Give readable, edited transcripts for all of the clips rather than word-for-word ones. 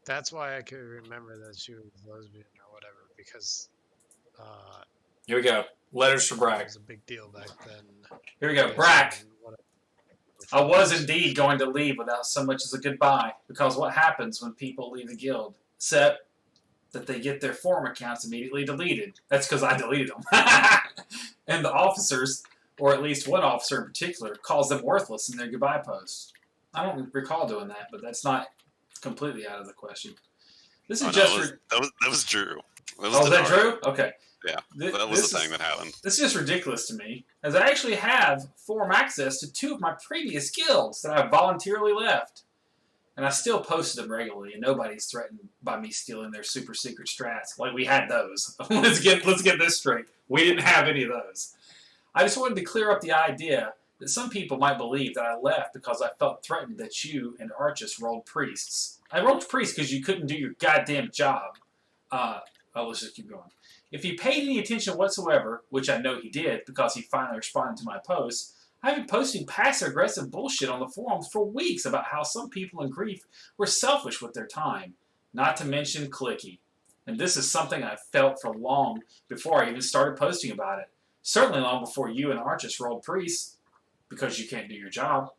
That's why I could remember that she was lesbian or whatever, because uh, Here we go. Letters for it Brack. was a big deal back then. Here we go. Based Brack. on what I was indeed going to leave without so much as a goodbye, because what happens when people leave the guild? Except that they get their forum accounts immediately deleted. That's because I deleted them. And the officers, or at least one officer in particular, calls them worthless in their goodbye posts. I don't recall doing that, but that's not completely out of the question. This is that was Drew. Was that Drew? Okay. Yeah, that was the thing that happened. This is just ridiculous to me, as I actually have forum access to 2 of my previous guilds that I voluntarily left. And I still posted them regularly, and nobody's threatened by me stealing their super secret strats. Like, we had those. let's get this straight. We didn't have any of those. I just wanted to clear up the idea that some people might believe that I left because I felt threatened that you and Archis rolled priests. I rolled priests because you couldn't do your goddamn job. Let's just keep going. If he paid any attention whatsoever, which I know he did because he finally responded to my posts, I've been posting passive-aggressive bullshit on the forums for weeks about how some people in grief were selfish with their time, not to mention clicky. And this is something I've felt for long before I even started posting about it. Certainly long before you and Archis rolled priests, because you can't do your job.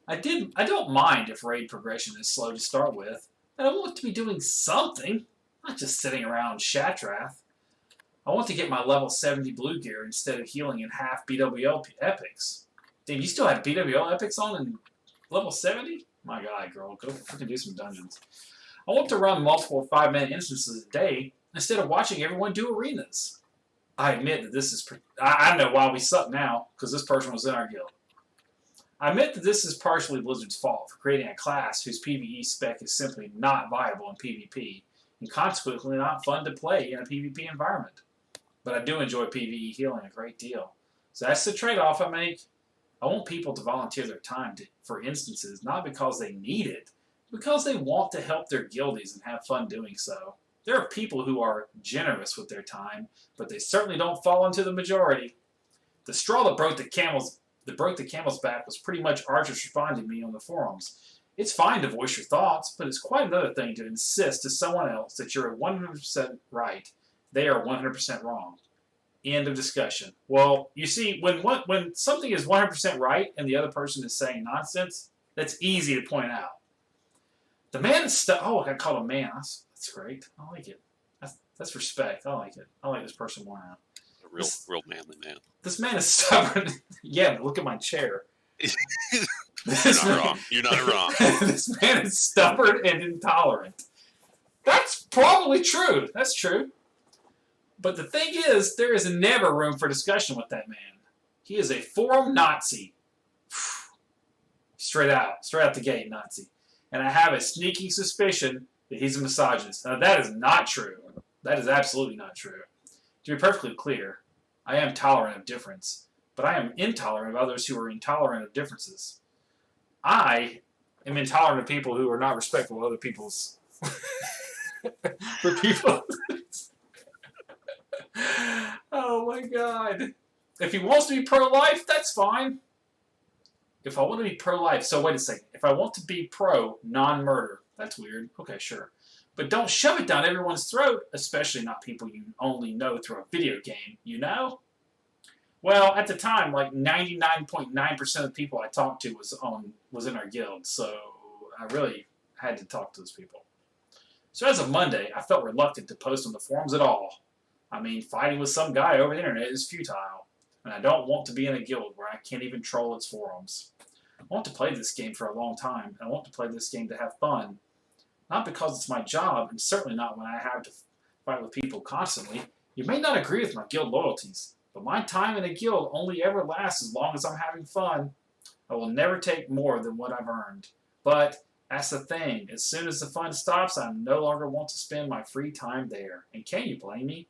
I don't mind if raid progression is slow to start with, but I want to be doing something, not just sitting around Shatrath. I want to get my level 70 blue gear instead of healing in half BWL epics. Damn, you still have BWL epics on in level 70? My god, girl, go freaking do some dungeons. I want to run multiple 5-man instances a day instead of watching everyone do arenas. I admit that this is... I know why we suck now, because this person was in our guild. I admit that this is partially Blizzard's fault for creating a class whose PvE spec is simply not viable in PvP, and consequently not fun to play in a PvP environment. But I do enjoy PvE healing a great deal. So that's the trade-off I make. I want people to volunteer their time for instances, not because they need it, but because they want to help their guildies and have fun doing so. There are people who are generous with their time, but they certainly don't fall into the majority. The straw that broke the camel's back was pretty much Archers responding to me on the forums. It's fine to voice your thoughts, but it's quite another thing to insist to someone else that you're 100% right. They are 100% wrong. End of discussion. Well, you see, when something is 100% right and the other person is saying nonsense, that's easy to point out. The man is oh, I called him man. That's great. I like it. That's respect. I like it. I like this person more now. Real manly man. This man is stubborn. Yeah, but look at my chair. You're not wrong. You're not wrong. This man is stubborn and intolerant. That's probably true. That's true. But the thing is, there is never room for discussion with that man. He is a forum Nazi. Straight out the gate, Nazi. And I have a sneaking suspicion that he's a misogynist. Now, that is not true. That is absolutely not true. To be perfectly clear, I am tolerant of difference, but I am intolerant of others who are intolerant of differences. I am intolerant of people who are not respectful of other people's... for people... Oh my god. If he wants to be pro-life, that's fine. If I want to be pro-life, so wait a second. If I want to be pro-non-murder, that's weird. Okay, sure. But don't shove it down everyone's throat, especially not people you only know through a video game, you know? Well, at the time, like 99.9% of the people I talked to was in our guild, so I really had to talk to those people. So as of Monday, I felt reluctant to post on the forums at all. I mean, fighting with some guy over the internet is futile, and I don't want to be in a guild where I can't even troll its forums. I want to play this game for a long time, and I want to play this game to have fun. Not because it's my job, and certainly not when I have to fight with people constantly. You may not agree with my guild loyalties, but my time in a guild only ever lasts as long as I'm having fun. I will never take more than what I've earned. But that's the thing. As soon as the fun stops, I no longer want to spend my free time there. And can you blame me?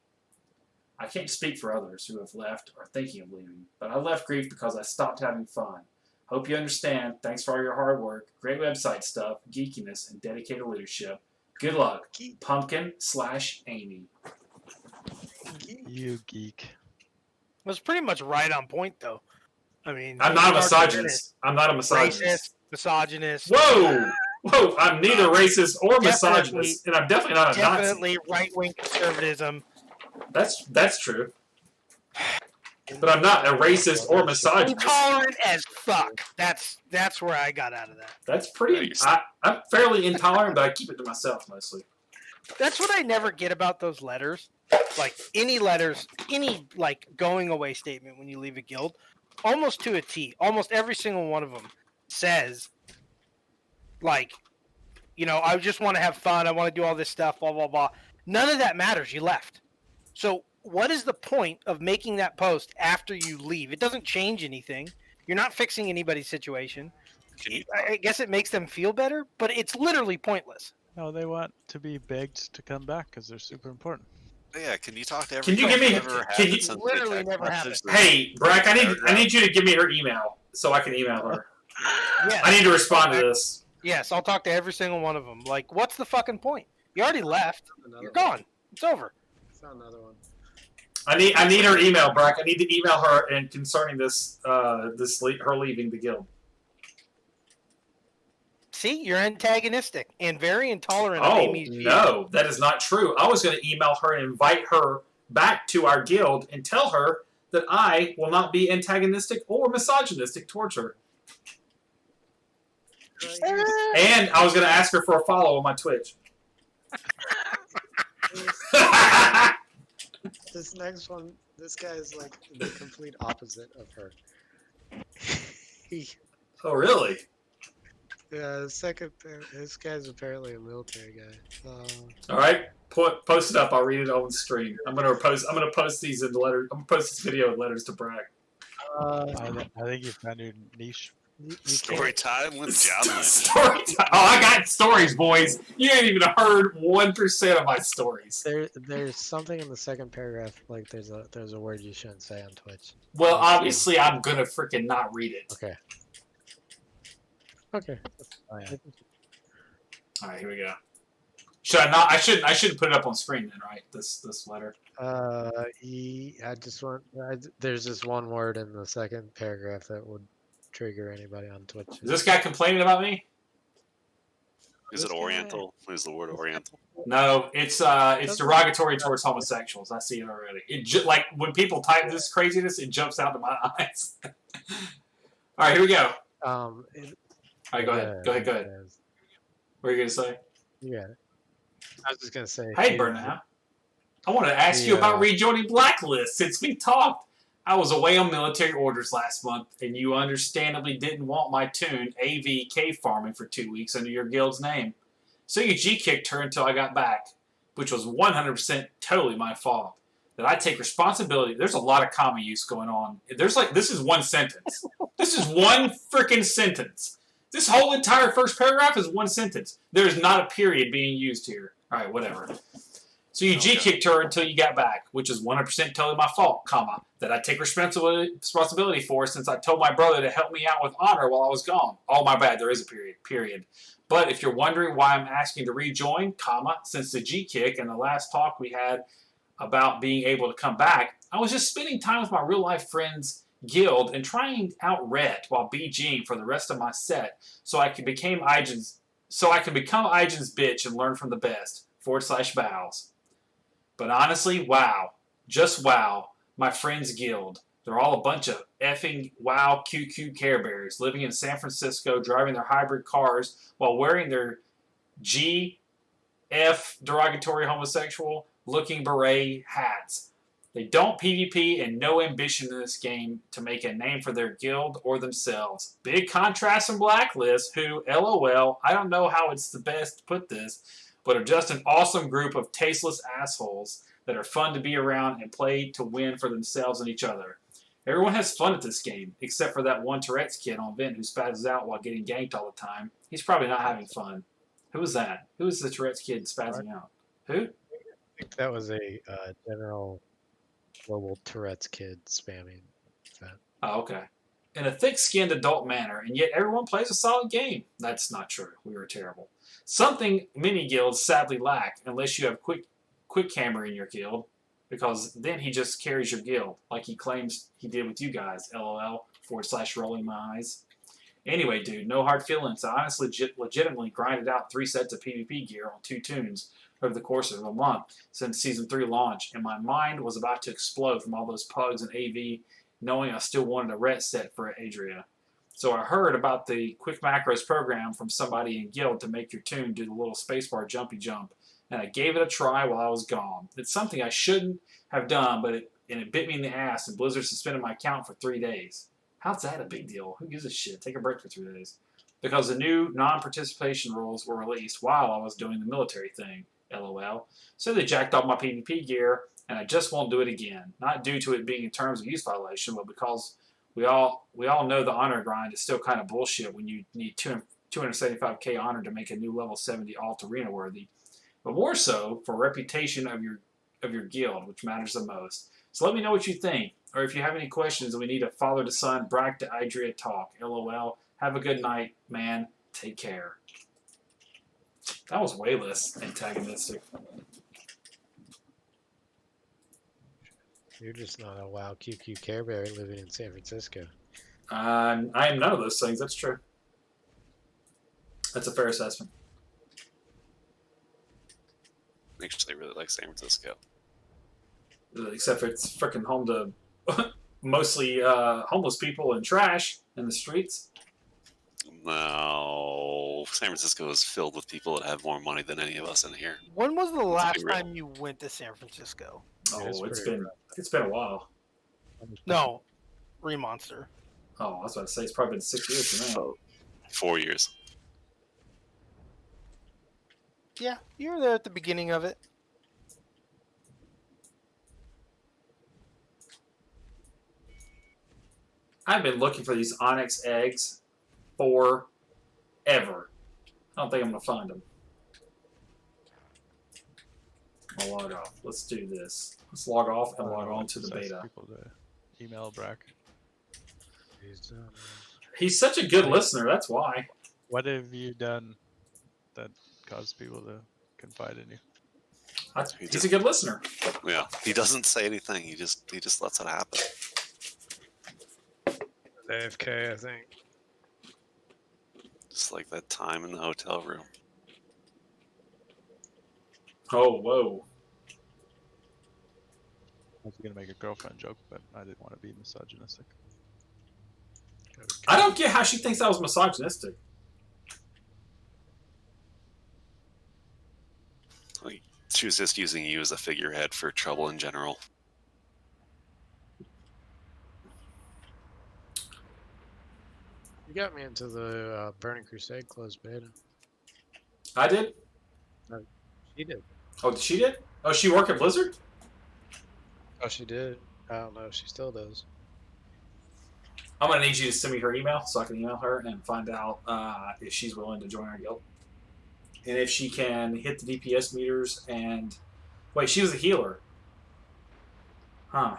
I can't speak for others who have left or thinking of leaving, but I left Grief because I stopped having fun. Hope you understand. Thanks for all your hard work, great website stuff, geekiness, and dedicated leadership. Good luck. Pumpkin/Amy. You geek. It was pretty much right on point, though. I mean, I'm not a misogynist. I'm not a misogynist. Racist, misogynist. Whoa! Whoa, I'm neither racist or Definitely- misogynist, and I'm definitely not a Nazi. Definitely right-wing conservatism. That's true. But I'm not a racist or misogynist. Intolerant as fuck. That's where I got out of that. That's pretty. I'm fairly intolerant, but I keep it to myself mostly. That's what I never get about those letters. Like any letters, any like going away statement when you leave a guild, almost to a T, almost every single one of them says, like, you know, I just want to have fun. I want to do all this stuff, blah, blah, blah. None of that matters. You left. So what is the point of making that post after you leave? It doesn't change anything. You're not fixing anybody's situation. I guess it makes them feel better, but it's literally pointless. No, they want to be begged to come back because they're super important. Yeah, can you talk to Can every you give me- ever can had you- sent Literally a text never message happened. that- Hey, Brack, I need you to give me her email so I can email her. Yes. I need to respond to this. Yes, I'll talk to every single one of them. Like, what's the fucking point? You already left. You're gone. It's over. Found another one. I need her email, Brack. I need to email her and concerning this her leaving the guild. See, you're antagonistic and very intolerant of Oh Amy's views. no, that is not true. I was going to email her and invite her back to our guild and tell her that I will not be antagonistic or misogynistic towards her. And I was going to ask her for a follow on my Twitch. This next one, this guy is like the complete opposite of her. Oh really? Yeah, this guy's apparently a military guy. All right, post it up. I'll read it on the screen. I'm gonna post these in letters. I'm gonna post this video in letters to Brack. I think you found your niche. You Story time with Johnny. Story time. Oh, I got stories, boys. You ain't even heard 1% of my stories. there's something in the second paragraph, like there's a word you shouldn't say on Twitch. Well, obviously, I'm gonna freaking not read it. Okay. Okay. Oh, yeah. All right, here we go. Should I not? I shouldn't put it up on screen then, right? This letter. There's this one word in the second paragraph that would trigger anybody on Twitch. Is this guy complaining about me? Is it Oriental? Is the word Oriental? No, it's derogatory towards homosexuals. I see it already. Like when people type this craziness, it jumps out to my eyes. All right, here we go. All right, go ahead. Go ahead. What are you gonna say? Yeah. I was just gonna say. Hey, Burnow. I want to ask you about rejoining Blacklist. Since we talked, I was away on military orders last month, and you understandably didn't want my tune, AV cave farming, for 2 weeks under your guild's name. So you G-kicked her until I got back, which was 100% totally my fault. That I take responsibility. There's a lot of comma use going on. This is one sentence. This is one freaking sentence. This whole entire first paragraph is one sentence. There is not a period being used here. All right, whatever. So you G-kicked her until you got back, which is 100% totally my fault, comma, that I take responsibility for since I told my brother to help me out with honor while I was gone. Oh, my bad, there is a period. But if you're wondering why I'm asking to rejoin, comma, since the G-kick and the last talk we had about being able to come back, I was just spending time with my real-life friends guild and trying out Ret while BGing for the rest of my set so I can become Ijan's bitch and learn from the best, /bows. But honestly, wow. Just wow. My friends guild. They're all a bunch of effing wow QQ Care Bears living in San Francisco, driving their hybrid cars while wearing their GF derogatory homosexual looking beret hats. They don't PvP and no ambition in this game to make a name for their guild or themselves. Big contrast from Blacklist, who, LOL, I don't know how it's the best to put this, but are just an awesome group of tasteless assholes that are fun to be around and play to win for themselves and each other. Everyone has fun at this game, except for that one Tourette's kid on Vent who spazzes out while getting ganked all the time. He's probably not having fun. Who was that? Who was the Tourette's kid spazzing out? Who? I think that was a general global Tourette's kid spamming that. Oh, okay. In a thick-skinned adult manner, and yet everyone plays a solid game. That's not true. We were terrible. Something many guilds sadly lack, unless you have quick camera in your guild, because then he just carries your guild, like he claims he did with you guys, LOL, /rolling my eyes. Anyway, dude, no hard feelings. I honestly legitimately grinded out 3 sets of PvP gear on 2 tunes over the course of a month since Season 3 launch, and my mind was about to explode from all those pugs and AV, knowing I still wanted a ret set for Adria. So I heard about the quick macros program from somebody in Guild to make your tune do the little spacebar jumpy jump, and I gave it a try while I was gone. It's something I shouldn't have done, but it bit me in the ass, and Blizzard suspended my account for 3 days. How's that a big deal? Who gives a shit? Take a break for 3 days. Because the new non-participation rules were released while I was doing the military thing. LOL. So they jacked off my PvP gear, and I just won't do it again. Not due to it being a terms of use violation, but because we all know the honor grind is still kind of bullshit when you need 275k honor to make a new level 70 alt arena worthy. But more so for reputation of your guild, which matters the most. So let me know what you think, or if you have any questions and we need a father to son Brack to Idria talk. LOL. Have a good night, man. Take care. That was way less antagonistic. You're just not a WoW QQ Care Bear living in San Francisco. I am none of those things. That's true. That's a fair assessment. Actually, I really like San Francisco. Except for it's freaking home to mostly homeless people and trash in the streets. No, San Francisco is filled with people that have more money than any of us in here. When was the Let's last be real. time you went to San Francisco? Oh, Yeah, it's been a while. No, Remonster. Oh, I was about to say it's probably been 6 years for now. 4 years. Yeah, you were there at the beginning of it. I've been looking for these onyx eggs forever. I don't think I'm gonna find them. I'll log off. Let's do this. Let's log off and log on to the Just ask beta. People to email Brack. He's such a good listener. That's why. What have you done that caused people to confide in you? He's a good listener. Yeah, he doesn't say anything. He just lets it happen. AFK, I think. Just like that time in the hotel room. Oh, whoa. I was gonna make a girlfriend joke, but I didn't want to be misogynistic. I don't get how she thinks I was misogynistic. Like, she was just using you as a figurehead for trouble in general. You got me into the Burning Crusade closed beta. I did? She did. Oh, she did? Oh, she work at Blizzard? Oh, she did. I don't know if she still does. I'm going to need you to send me her email so I can email her and find out if she's willing to join our guild. And if she can hit the DPS meters and... Wait, she was a healer. Huh.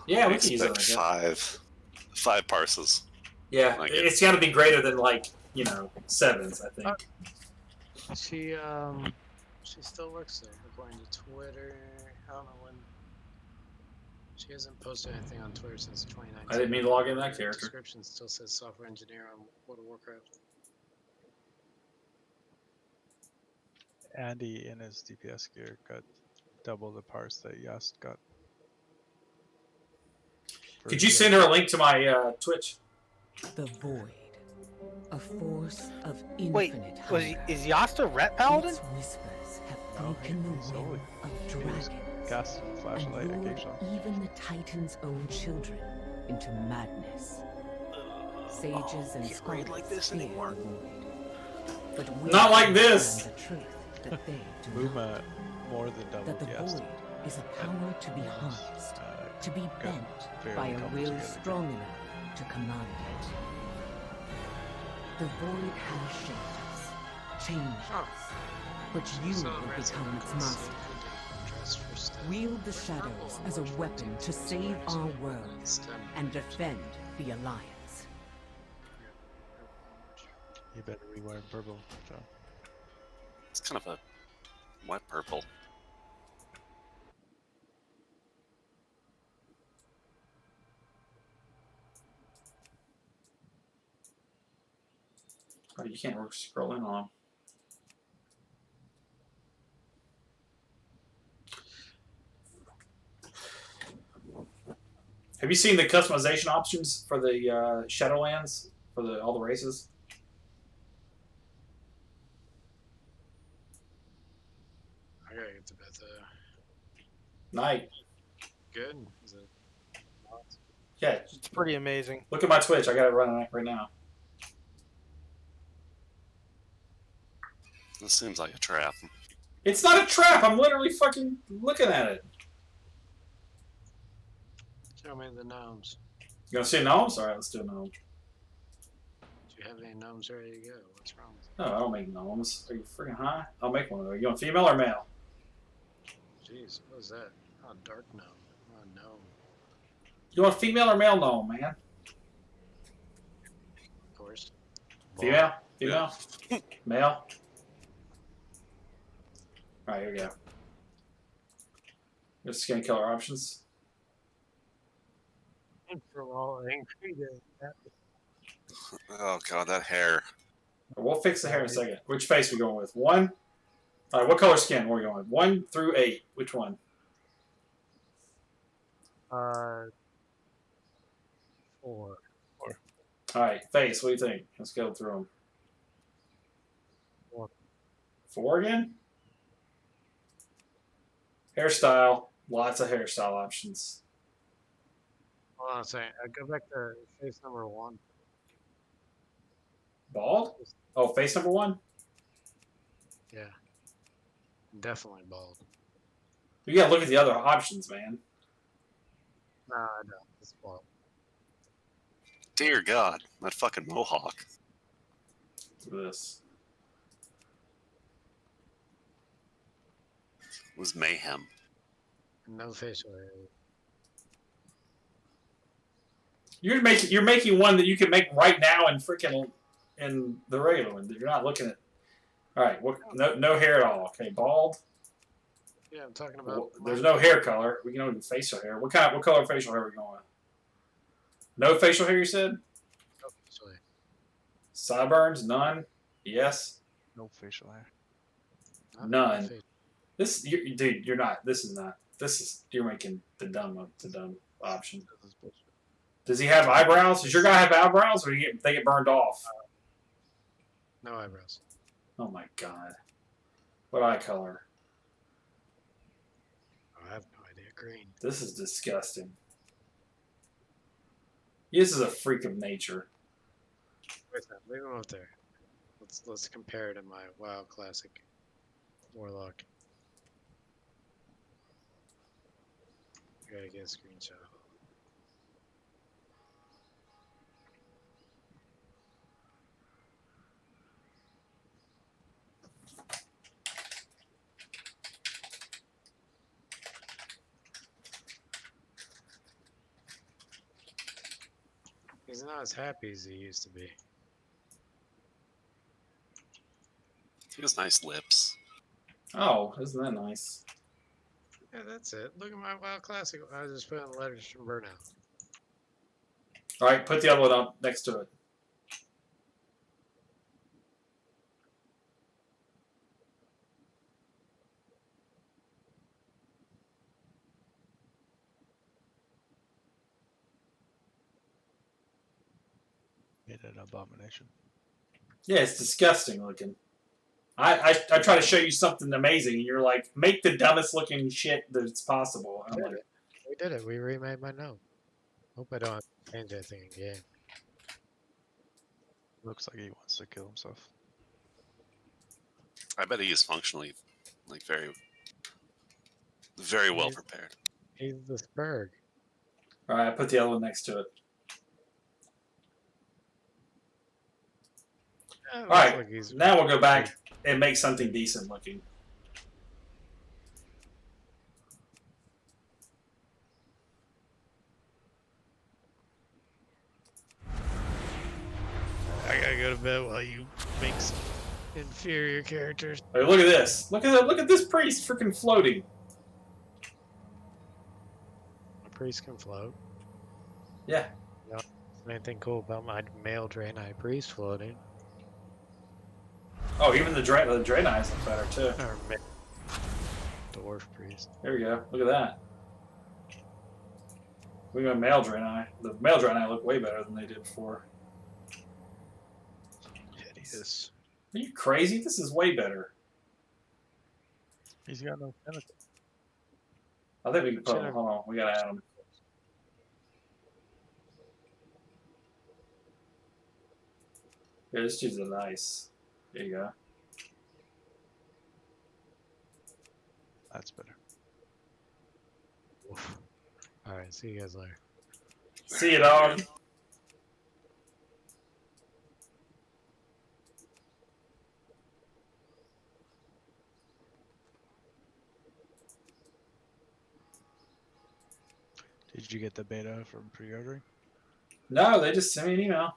Yeah, we can use that. Expect five parses. Yeah, Like it's got to be greater than, like, you know, 7s, I think. She still works there, according to Twitter. I don't know when. She hasn't posted anything on Twitter since 2019. I didn't mean to log in that Her character. description still says software engineer on World of Warcraft. Andy in his DPS gear got double the parse that Yast got. Could you send her a link to my Twitch? The void. A force of Wait, infinite is Yasta Ret Paladin? Its whispers have broken the he's will only- of He was dragons casting and flashlight lured occasionally. even the Titan's own children into madness. Sages and can't read like this fear anymore. the void. But we Not like understand this. The truth that they do not. Muma more than double That the Yast. void is a power to be harnessed, to be got bent fairly by a coupled will together. strong enough to command it. The void has shaped us, changed us, but you will become its master. Wield the shadows as a weapon to save our world and defend the Alliance. You better be wearing purple, John. It's kind of a wet purple. Oh, you can't scroll in on them. Have you seen the customization options for the Shadowlands for all the races? I gotta get to bed though. Night. Good. Is it? Yeah. It's pretty amazing. Look at my Twitch. I got it running right now. This seems like a trap. It's not a trap. I'm literally fucking looking at it. Show me the gnomes. You gonna see gnomes? All right, let's do a gnome. Do you have any gnomes ready to go? What's wrong with No, I don't make gnomes. Are you freaking high? I'll make one. Are you want female or male? you? Jeez, what is that? Oh, dark gnome. Oh, gnome. You want female or male gnome, man? Of course. Female? Female? Male? All right, here we go. Your skin color options. For all angry that. Oh god, that hair. We'll fix the hair in a second. Which face are we going with? 1? All right, what color skin are we going with? 1 through 8. Which one? 4. All right, face. What do you think? Let's go through them. 4. 4 again? Hairstyle. Lots of hairstyle options. Hold on a second. Go back to face number 1. Bald? Oh, face number 1? Yeah. Definitely bald. You gotta look at the other options, man. Nah, I don't. It's bald. Dear God, that fucking mohawk. Look at this. It was mayhem. No facial hair. You're making one that you can make right now in freaking in the regular one. You're not looking at. All right, no hair at all. Okay, bald. Yeah, I'm talking about. There's no hair color. We can only do facial hair. What color facial hair are we going with? No facial hair, you said? No facial hair. Sideburns, none. Yes. No facial hair. None. Dude, you're not. This is not. You're making the dumb option. Does he have eyebrows? Does your guy have eyebrows, or they get burned off? No eyebrows. Oh my god. What eye color? Oh, I have no idea. Green. This is disgusting. This is a freak of nature. Wait a minute. Leave him up there. Let's compare it to my WoW Classic Warlock. I gotta get a screenshot. He's not as happy as he used to be. He has nice lips. Oh, isn't that nice? Yeah, that's it. Look at my WoW Classic. I was just putting letters from Burnow. All right, put the other one up next to it. Made an abomination. Yeah, it's disgusting looking. I try to show you something amazing, and you're like, make the dumbest looking shit that's possible. I'm like, We did it. We remade my gnome. Hope I don't have to change anything in game. Looks like he wants to kill himself. I bet he is functionally, like, very well prepared. He's the Spurg. all right, I put the other one next to it. Yeah, All right, like he's now we'll go back and make something decent looking. I gotta go to bed while you make some inferior characters. Hey, look at this. Look at this priest freaking floating. A priest can float. Yeah. Anything cool about my male Draenei priest floating? Oh, even the Draenei's look better too. Or dwarf priest. There we go. Look at that. We got male Draenei. The male Draenei look way better than they did before. Hideous. Are you crazy? This is way better. He's got no tentacles. I think we can put him. Hold on, we gotta add him. Yeah, this dude's nice. There you go. That's better. Alright, see you guys later. See you, dog. Did you get the beta from pre-ordering? No, they just sent me an email.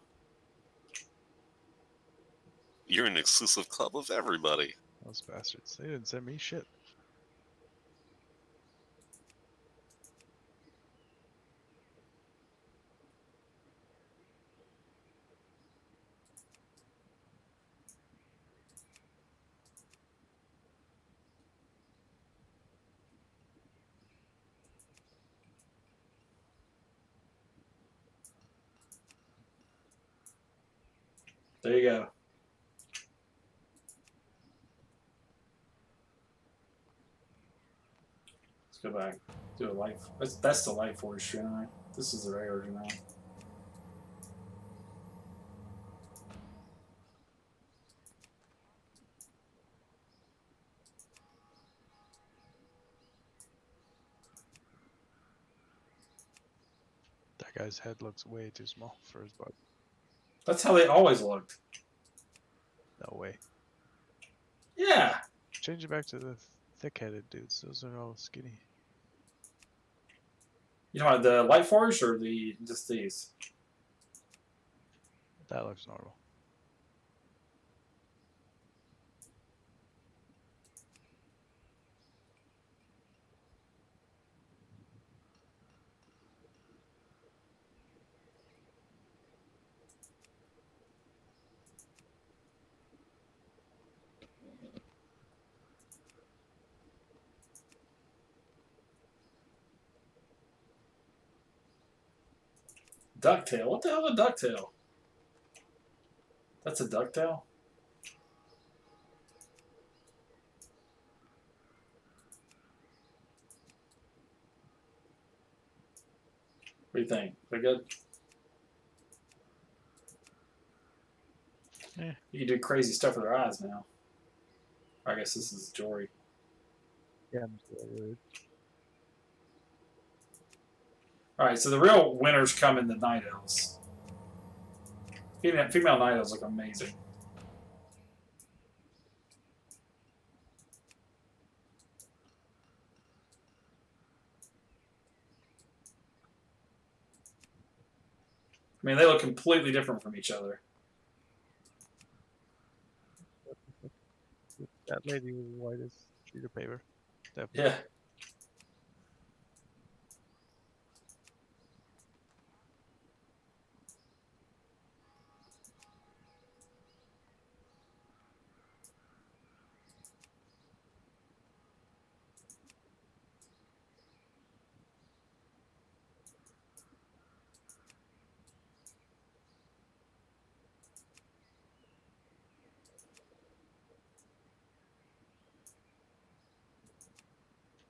You're an exclusive club of everybody. Those bastards. They didn't send me shit. There you go. Let's go back. Do a light. That's the light forge Draenei. This is the regular Draenei. That guy's head looks way too small for his body. That's how they always looked. No way. Yeah. Change it back to the thick-headed dudes. Those are all skinny. You know what, the light forge or just these? That looks normal. Ducktail. What the hell is a ducktail? That's a ducktail? What do you think? They're good? Yeah. You can do crazy stuff with their eyes now. I guess this is Jory. Yeah, I'm still weird. Alright, so the real winners come in the Night Elves. Female Night Elves look amazing. I mean, they look completely different from each other. That lady was white as a sheet of paper. Definitely. Yeah.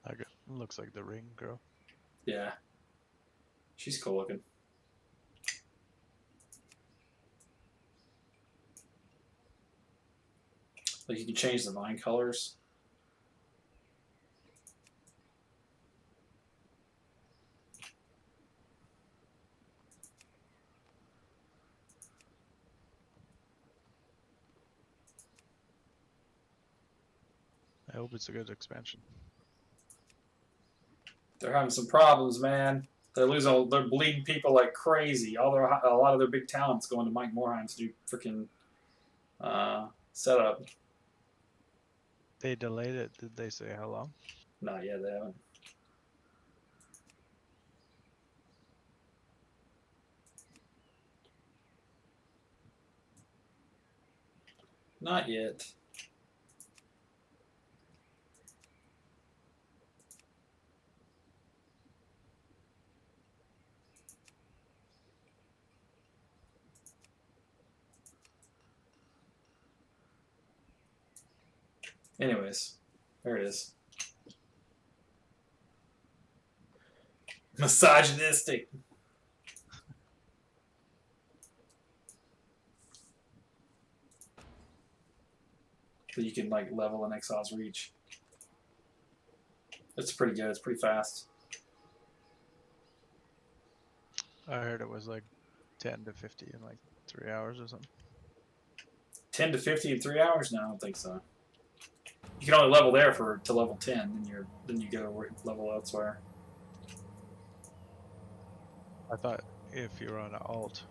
Okay. Looks like the ring girl. Yeah. She's cool looking. Like you can change the vine colors. I hope it's a good expansion. They're having some problems, man. They're bleeding people like crazy. A lot of their big talents going to Mike Morheim to do freaking setup. They delayed it. Did they say how long? Not yet, they haven't. Not yet. Anyways, there it is. Misogynistic. So you can like level an Exile's Reach. It's pretty good. It's pretty fast. I heard it was like 10 to 50 in like 3 hours or something. 10 to 50 in 3 hours? No, I don't think so. You can only level there to level 10, then you go level elsewhere. I thought if you were on an alt,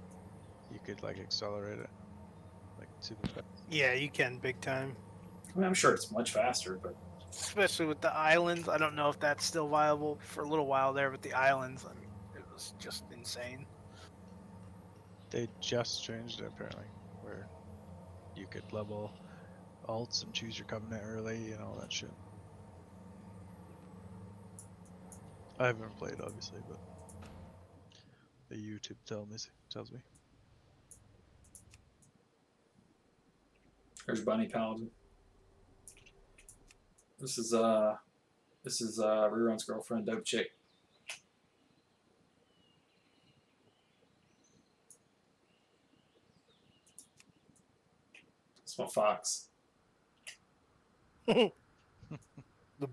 you could like accelerate it, like super fast. Yeah, you can big time. I mean, I'm sure it's much faster, but Especially with the islands. I don't know if that's still viable for a little while there with the islands. I mean, it was just insane. They just changed it apparently, where you could level alts and choose your covenant early and all that shit. I haven't played obviously, but the YouTube tells me. there's Bunny Paladin. This is Rerun's girlfriend, Dope Chick. It's my fox. The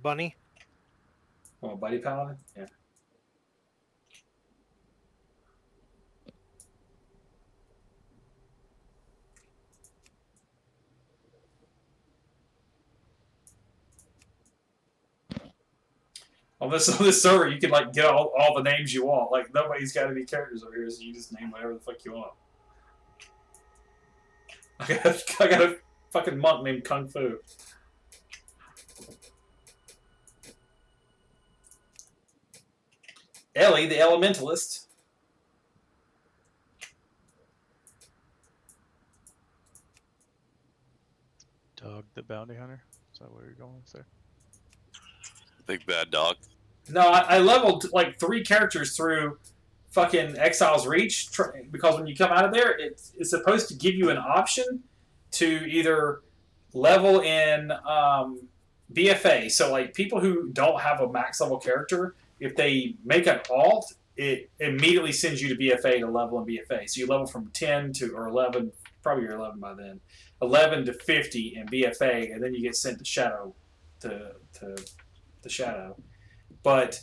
bunny. Oh, Buddy Paladin? Yeah. On this server, you can like get all the names you want. Like nobody's got any characters over here, so you just name whatever the fuck you want. I got a fucking monk named Kung Fu. Ellie, the Elementalist. Dog the Bounty Hunter? Is that where you're going with there? Big bad dog. No, I leveled like 3 characters through fucking Exile's Reach because when you come out of there, it's supposed to give you an option to either level in BFA. So like people who don't have a max level character, if they make an alt, it immediately sends you to BFA to level in BFA. So you level from 10 to or 11, probably you're 11 by then, 11 to 50 in BFA, and then you get sent to Shadow to Shadow. But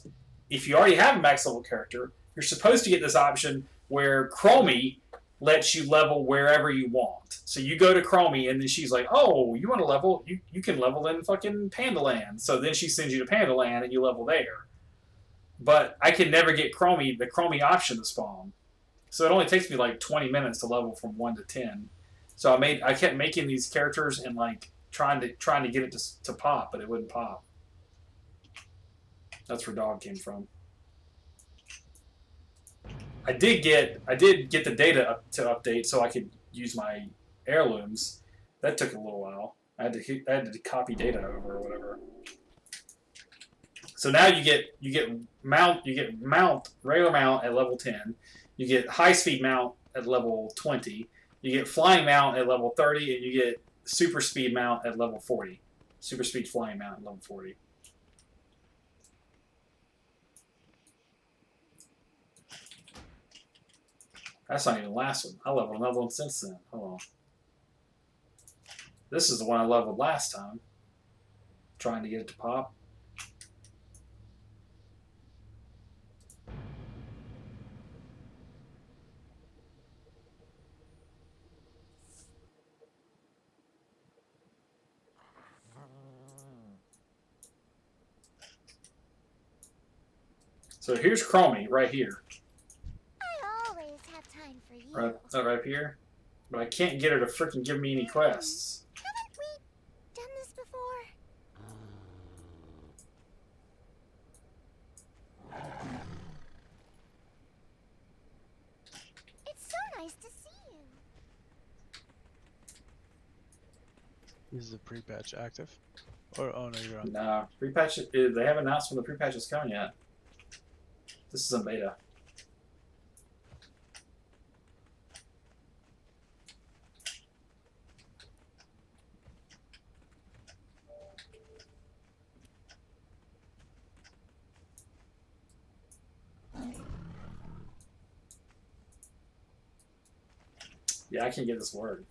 if you already have a max level character, you're supposed to get this option where Chromie lets you level wherever you want. So you go to Chromie, and then she's like, oh, you want to level? You can level in fucking Pandaland. So then she sends you to Pandaland, and you level there. But I can never get the Chromie option to spawn. So it only takes me like 20 minutes to level from 1 to 10. So I kept making these characters and like trying to get it to pop, but it wouldn't pop. That's where dog came from. I did get the data to update so I could use my heirlooms. That took a little while. I had to copy data over or whatever. So now you get regular mount at level 10. You get high speed mount at level 20. You get flying mount at level 30, and you get super speed mount at level 40. Super speed flying mount at level 40. That's not even the last one. I leveled another one since then. Hold on. This is the one I leveled last time. Trying to get it to pop. So here's Chromie right here. I always have time for you. Right here. But I can't get her to freaking give me any quests. Haven't we done this before? It's so nice to see you. Is the pre-patch active? Or oh no, you're on. Nah, pre-patch. They haven't announced when the pre-patch is coming yet. This is in beta. Yeah, I can't get this word.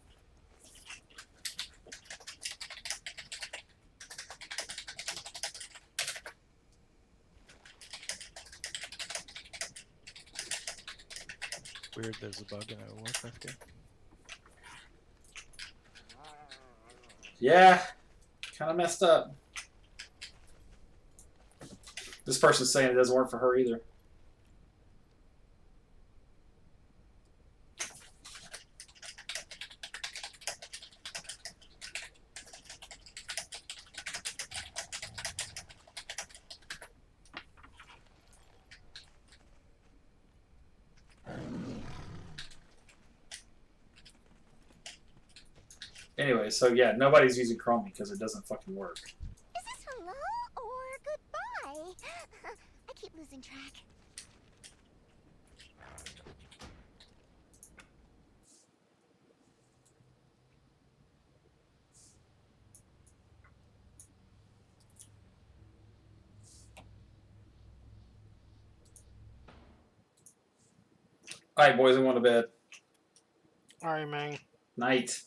Weird, there's a bug in a Warcraft game. Yeah, kind of messed up. This person's saying it doesn't work for her either. Anyway, so yeah, nobody's using Chrome because it doesn't fucking work. Is this hello or goodbye? I keep losing track. All right, boys, I'm going to bed. All right, man. Night.